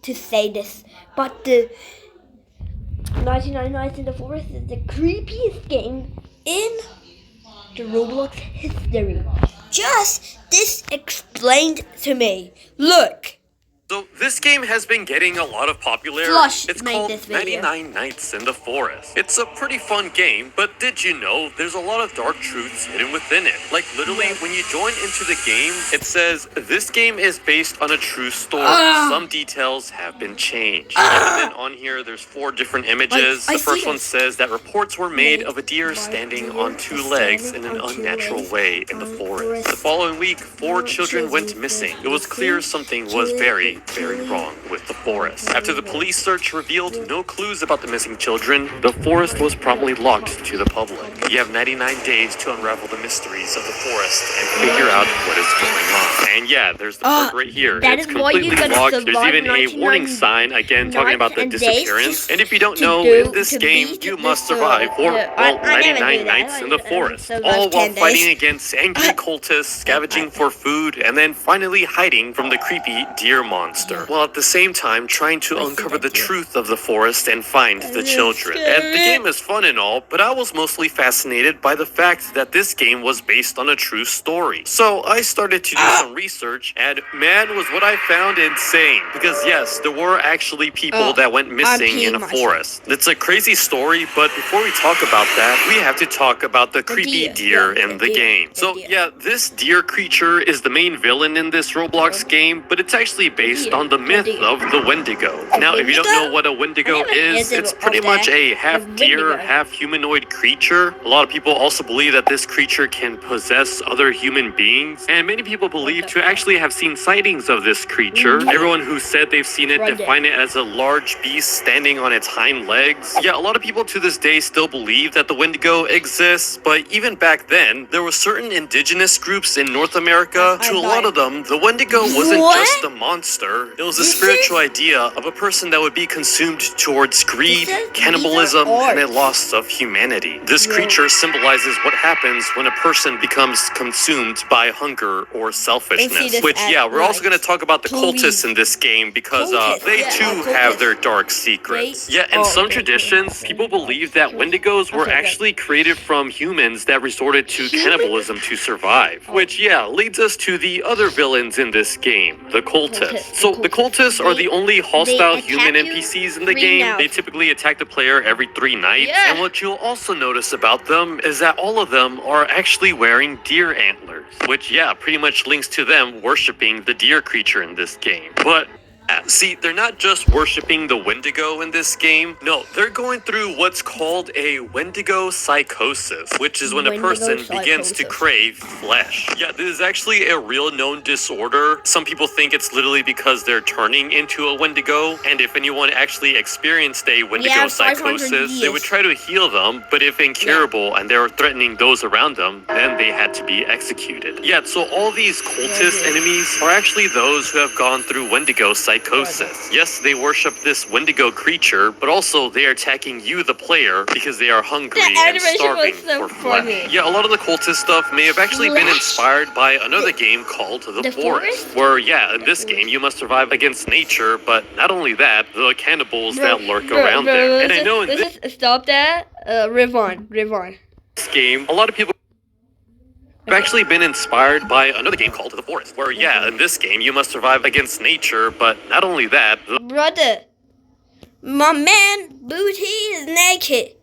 to say this, but the 99 Nights in the Forest is the creepiest game in the Roblox history. Just this explained to me. Look. So this game has been getting a lot of popularity. Flush It's made called this video. 99 Nights in the Forest. It's a pretty fun game, but did you know there's a lot of dark truths hidden within it? Like literally when you join into the game, it says this game is based on a true story. Some details have been changed. And then on here there's 4 different images. I The first see one this. says that reports were made of a deer standing on 2 legs in an unnatural way in the forest. The following week, 4 children went missing. It was clear something was very wrong with the forest. After the police search revealed no clues about the missing children, the forest was promptly locked to the public. You have 99 days to unravel the mysteries of the forest and figure out what is going on. And yeah, there's the part right here. that It's is why you completely gotta locked. There's survive even a 99 warning sign, again, talking about the nights and disappearance. days And if you don't to know, do- in this to game, beat you this, must survive for, I never 99 knew that. nights in the forest. So All like while 10 days. fighting against angry cultists, scavenging for food, and then finally hiding from the creepy deer monster. While at the same time trying to uncover the truth of the forest and find the children. And the game is fun and all, but I was mostly fascinated by the fact that this game was based on a true story. So I started to do some research, and man, was what I found insane. Because yes, there were actually people that went missing in a forest. It's a crazy story, but before we talk about that, we have to talk about the creepy deer in the game. So yeah, this deer creature is the main villain in this Roblox game, but it's actually based on the myth of the Wendigo. Now, if you don't know what a Wendigo is, it's pretty much a half deer, half humanoid creature. A lot of people also believe that this creature can possess other human beings, and many people believe to actually have seen sightings of this creature. Everyone who said they've seen it define it as a large beast standing on its hind legs. Yeah, a lot of people to this day still believe that the Wendigo exists, but even back then, there were certain indigenous groups in North America. To a lot of them, the Wendigo wasn't just a monster. It was a spiritual idea of a person that would be consumed towards greed, cannibalism, and a loss of humanity. This creature symbolizes what happens when a person becomes consumed by hunger or selfishness. Which, yeah, we're also going to talk about the cultists in this game because they too have their dark secrets. Yeah, in some traditions, people believe that Wendigos were actually created from humans that resorted to cannibalism to survive. Which, yeah, leads us to the other villains in this game, the cultists. So the cultists are the only hostile human NPCs in the game. They typically attack the player every 3 nights. And what you'll also notice about them is that all of them are actually wearing deer antlers. Which, yeah, pretty much links to them worshipping the deer creature in this game. But see, they're not just worshipping the Wendigo in this game. No, they're going through what's called a Wendigo psychosis, which is when a person begins to crave flesh. Yeah, this is actually a real known disorder. Some people think it's literally because they're turning into a Wendigo, and if anyone actually experienced a Wendigo psychosis, they would try to heal them, but if incurable and they were threatening those around them, then they had to be executed. Yeah, so all these cultist enemies are actually those who have gone through Wendigo psychosis. Yes, they worship this Wendigo creature, but also they are attacking you, the player, because they are hungry and starving for flesh. Yeah, a lot of the cultist stuff may have actually been inspired by another game called The Forest, where, yeah, in this game you must survive against nature, but not only that, the cannibals that lurk around there. And I know in this Stop that. Riv on. game, a lot of people have actually been inspired by another game called The Forest, where, yeah, in this game you must survive against nature, but not only that, Brother, my man Booty is naked.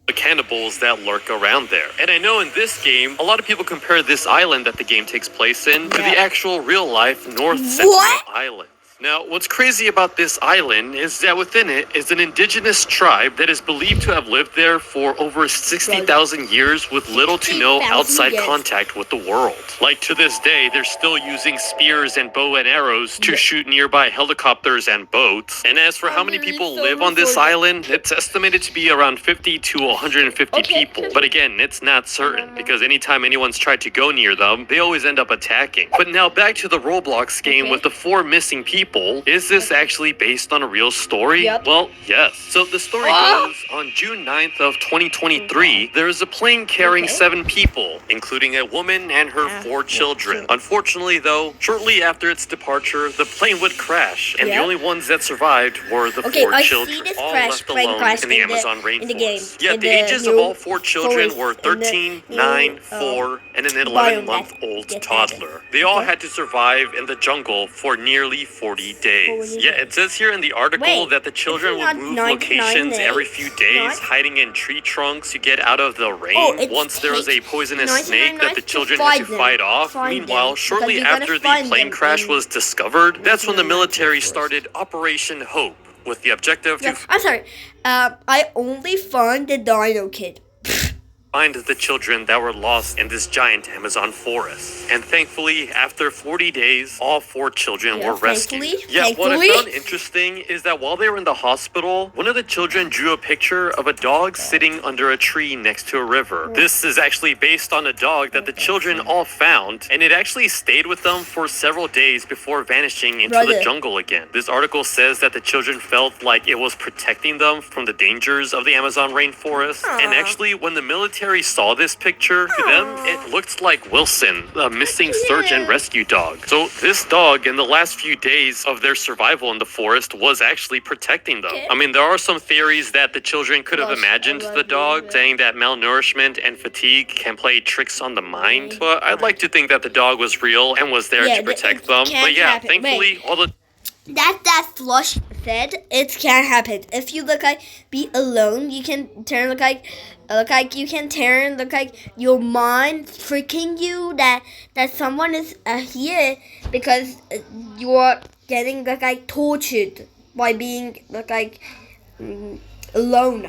the cannibals that lurk around there. And I know in this game, a lot of people compare this island that the game takes place in to the actual real-life North Sentinel Island. Now, what's crazy about this island is that within it is an indigenous tribe that is believed to have lived there for over 60,000 years with little to no outside contact with the world. Like, to this day, they're still using spears and bow and arrows to shoot nearby helicopters and boats. And as for how many people live on this island, it's estimated to be around 50 to 150 people. But again, it's not certain, because anytime anyone's tried to go near them, they always end up attacking. But now back to the Roblox game with the 4 missing people. people. Is this actually based on a real story? Yep. Well, yes. So the story goes, on June 9th of 2023, there is a plane carrying 7 people, including a woman and her 4 children. Unfortunately, though, shortly after its departure, the plane would crash, and the only ones that survived were the 4 I children, see this all plane left alone crash in the Amazon in the game. rainforest. Yeah, In the the ages of new all 4 children forest, were in the 13, new, 9, 4, and an biome 11-month-old that toddler. They all had to survive in the jungle for nearly 40 days. 40 Yeah, it says here in the article Wait, that the children isn't would that move 99 locations days? every few days, Not- hiding in tree trunks to get out of the rain. it's Once there was a poisonous 99 snake that the nights to children had to find them. fight off. Find Meanwhile, them, shortly because you gotta after the find plane them crash in was discovered, that's when the 99 military nights. started Operation Hope, with the objective to I'm sorry. I only found the Dino Kid. find the children that were lost in this giant Amazon forest. And thankfully, after 40 days, all 4 children were rescued. What I found interesting is that while they were in the hospital, one of the children drew a picture of a dog sitting under a tree next to a river. This is actually based on a dog that the children all found, and it actually stayed with them for several days before vanishing into the jungle again. This article says that the children felt like it was protecting them from the dangers of the Amazon rainforest, and actually when the military saw this picture, to them, it looked like Wilson, a missing search and rescue dog. So this dog, in the last few days of their survival in the forest, was actually protecting them. I mean, there are some theories that the children could have imagined the dog, saying that malnourishment and fatigue can play tricks on the mind. But I'd like to think that the dog was real and was there to protect them. But yeah, thankfully, all the That Flush said it can happen. If you look like be alone, you can turn look like you can turn look like your mind freaking you that someone is here because you're getting look like tortured by being look like alone.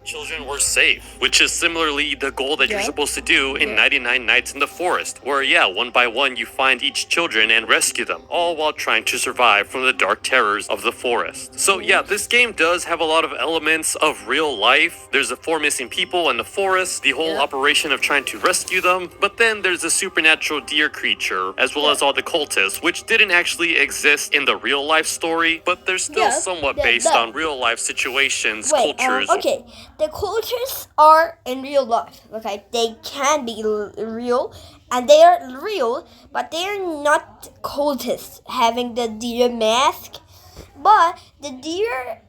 children were safe, which is similarly the goal that you're supposed to do in 99 Nights in the Forest, where one by one you find each children and rescue them, all while trying to survive from the dark terrors of the forest. So this game does have a lot of elements of real life. There's the 4 missing people in the forest, the whole operation of trying to rescue them, but then there's a supernatural deer creature, as well as all the cultists, which didn't actually exist in the real life story, but they're still somewhat based on real life situations, cultures. Okay, the cultures are in real life. Okay, they can be real, and they are real, but they are not cultists having the deer mask. But the deer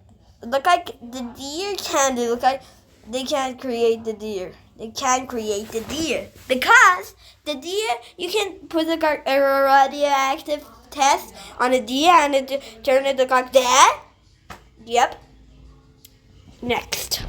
look like the deer can look like they can create the deer. They can create the deer because the deer you can put a radioactive test on a deer and it turn it look like that. Yep. Next.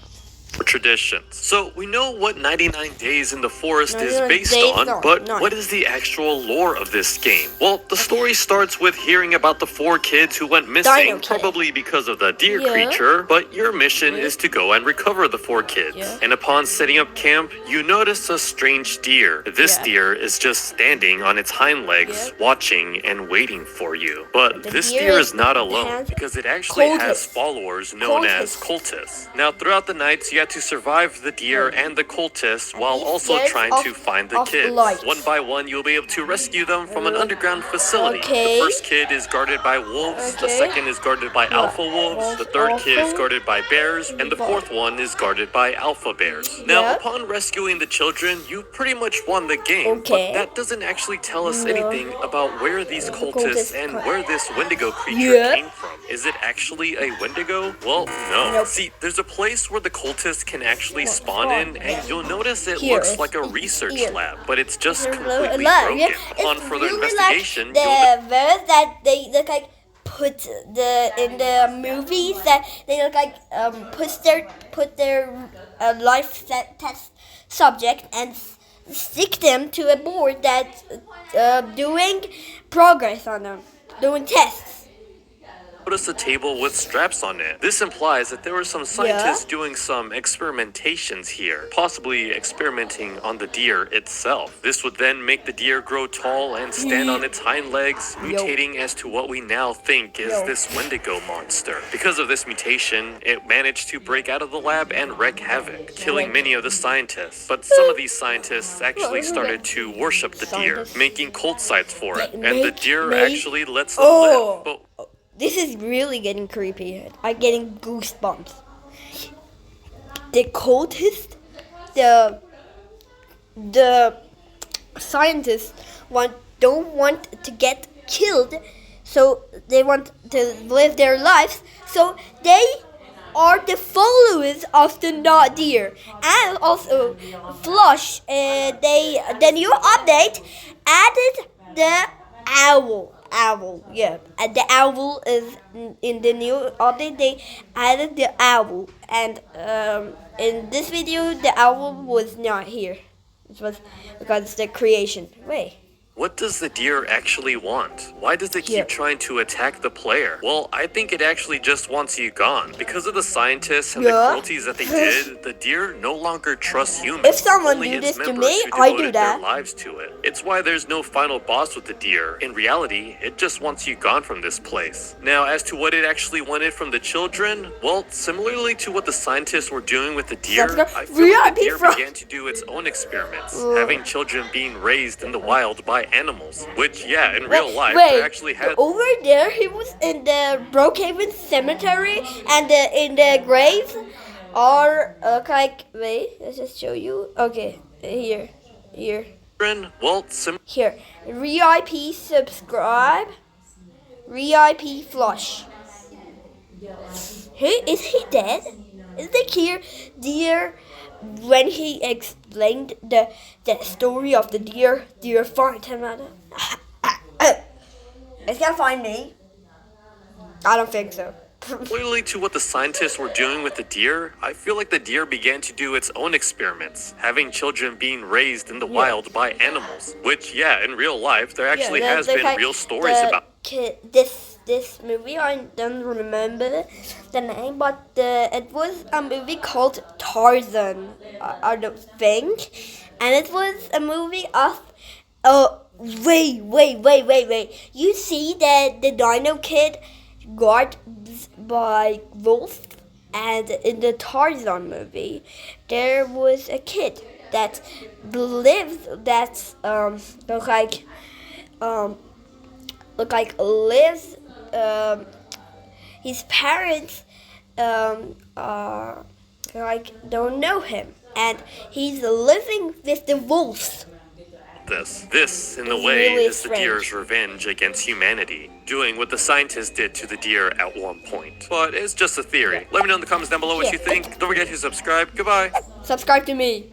Traditions. So we know what 99 Days in the Forest is 99 based Days on, on, but no. what is the actual lore of this game? Well, the story starts with hearing about the 4 kids who went missing, Dino Kid. probably because of the deer creature, but your mission is to go and recover the 4 kids. And upon setting up camp, you notice a strange deer. This deer is just standing on its hind legs, watching and waiting for you. But this deer is not alone, because it actually has followers known as cultists. Now, throughout the nights, you have to survive the deer and the cultists while also trying to find the kids. One by one, you'll be able to rescue them from an underground facility. The first kid is guarded by wolves, the second is guarded by alpha wolves, the third kid is guarded by bears, and the fourth one is guarded by alpha bears. Now, upon rescuing the children, you pretty much won the game, but that doesn't actually tell us anything about where these cultists and where this Wendigo creature came from. Is it actually a Wendigo? Well, no. See, there's a place where the cultists can actually spawn in, and you'll notice it looks like a research lab, but it's just completely broken. Upon further investigation, like the verse that they look like put in the movies that they look like put their life test subject and stick them to a board that's doing progress on them, doing tests. Notice a table with straps on it. This implies that there were some scientists doing some experimentations here, possibly experimenting on the deer itself. This would then make the deer grow tall and stand on its hind legs, mutating as to what we now think is this Wendigo monster. Because of this mutation, it managed to break out of the lab and wreak havoc, killing many of the scientists. But some of these scientists actually started to worship the deer, making cult sites for it, and the deer actually lets them live. But This is really getting creepy. I'm getting goosebumps. The cultists, the scientists don't want to get killed, so they want to live their lives. So they are the followers of the Nadir, and also Flush. The new update added the owl. Yeah, and the owl is in the new update. They added the owl, and in this video, the owl was not here. It was because it's the creation. Wait. What does the deer actually want? Why does it Here. keep trying to attack the player? Well, I think it actually just wants you gone. Because of the scientists and the Yeah. cruelties that they did, the deer no longer trusts humans. If someone Only do its this to members me, who I do devoted that. their lives to it. It's why there's no final boss with the deer. In reality, it just wants you gone from this place. Now, as to what it actually wanted from the children, well, similarly to what the scientists were doing with the deer, I feel like the deer began to do its own experiments, having children being raised in the wild by animals, which, yeah, in real life, there actually had... Over there, he was in the Brookhaven Cemetery, and in the graves are like, wait, let's just show you. Okay, here. Well, Here, RIP subscribe, RIP Flush. Is he dead? Is the deer when he explained the story of the deer find him at it's gonna find me. I don't think so. Similarly to what the scientists were doing with the deer, I feel like the deer began to do its own experiments, having children being raised in the wild by animals. Which, yeah, in real life, there actually has been real stories about. This movie, I don't remember the name, but it was a movie called Tarzan, I don't think, and it was a movie of. Wait! You see that the Dino Kid got by wolf, and in the Tarzan movie, there was a kid that lived lives. His parents don't know him, and he's living with the wolves. This, in a It's way, really is the strange. deer's revenge against humanity, doing what the scientists did to the deer at one point. But it's just a theory. Let me know in the comments down below what you think. Don't forget to subscribe. Goodbye. Subscribe to me.